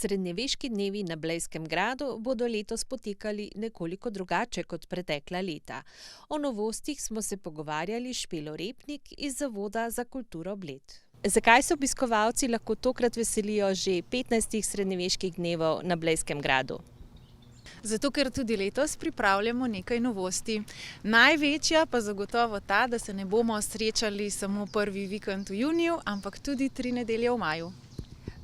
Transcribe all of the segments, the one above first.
Srednjeveški dnevi na Blejskem gradu bodo letos potekali nekoliko drugače kot pretekla leta. O novostih smo se pogovarjali s Špelo Repnik iz Zavoda za kulturo Bled. Zakaj se obiskovalci lahko tokrat veselijo že 15 srednjeveških dnevov na Blejskem gradu? Zato, ker tudi letos pripravljamo nekaj novosti. Največja pa zagotovo ta, da se ne bomo srečali samo prvi vikend v juniju, ampak tudi 3 nedelje v maju.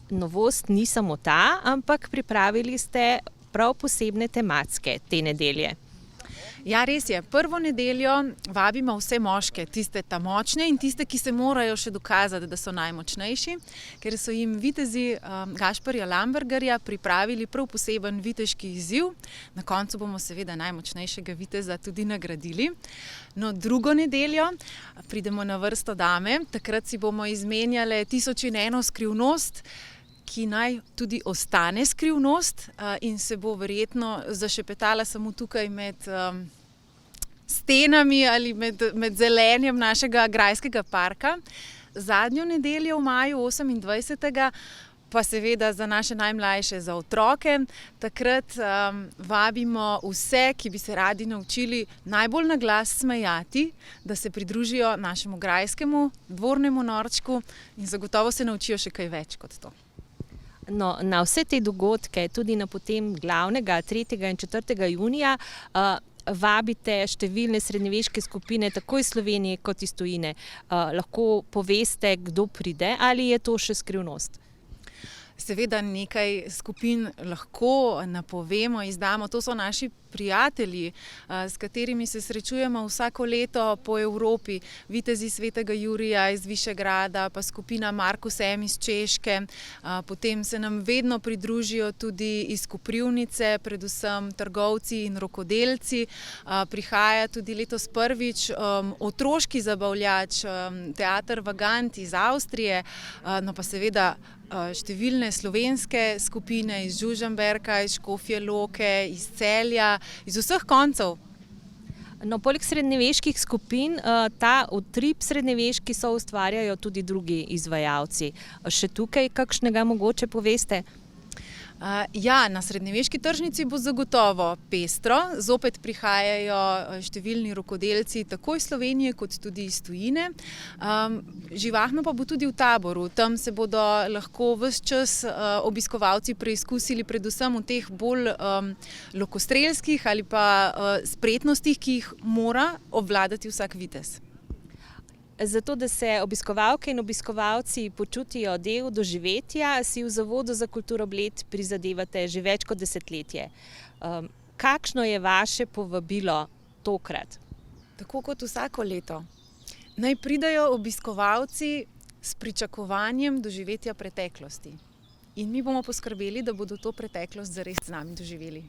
Novost ni samo ta, ampak pripravili ste prav posebne tematske te nedelje. Ja, res je. Prvo nedeljo vabimo vse moške, tiste ta močne in tiste, ki se morajo še dokazati, da so najmočnejši, ker so jim vitezi Gašperja Lambergarja pripravili prav poseben viteški izziv. Na koncu bomo seveda najmočnejšega viteza tudi nagradili. No, drugo nedeljo pridemo na vrsto dame, takrat si bomo izmenjale 1001 skrivnost, ki naj tudi ostane skrivnost in se bo verjetno zašepetala samo tukaj med stenami ali med zelenjem našega grajskega parka. Zadnjo nedeljo v maju, 28. pa seveda za naše najmlajše, za otroke. Takrat vabimo vse, ki bi se radi naučili najbolj na glas smejati, da se pridružijo našemu grajskemu dvornemu norčku in zagotovo se naučijo še kaj več kot to. No, na vse te dogodke, tudi na potem glavnega 3. in 4. junija, vabite številne srednjeveške skupine, tako iz Slovenije kot iz tujine. Lahko poveste, kdo pride, ali je to še skrivnost? Seveda nekaj skupin lahko napovemo, izdamo. To so naši prijatelji, s katerimi se srečujemo vsako leto po Evropi. Vitezi Svetega Jurija iz Višegrada, pa skupina Markus M iz Češke. Potem se nam vedno pridružijo tudi iz Koprivnice, predvsem trgovci in rokodelci. Prihaja tudi letos prvič otroški zabavljač, teater Vagant iz Avstrije, no pa seveda številne slovenske skupine iz Žužemberka, iz Škofje Loke, iz Celja, iz vseh koncev. No, poleg srednjeveških skupin, ta utrip srednjeveški soustvarjajo tudi drugi izvajalci. Še tukaj kakšnega mogoče poveste? Ja, na srednjeveški tržnici bo zagotovo pestro. Zopet prihajajo številni rokodelci tako iz Slovenije kot tudi iz tujine. Živahno pa bo tudi v Taboru. Tam se bodo lahko ves čas obiskovalci preizkusili predvsem v teh bolj lokostrelskih ali pa spretnostih, ki jih mora obvladati vsak vitez. Zato, da se obiskovalke in obiskovalci počutijo del doživetja, si v Zavodu za kulturo Bled prizadevate že več kot desetletje. Kakšno je vaše povabilo tokrat? Tako kot vsako leto. Naj pridejo obiskovalci s pričakovanjem doživetja preteklosti. In mi bomo poskrbeli, da bodo to preteklost zares z nami doživeli.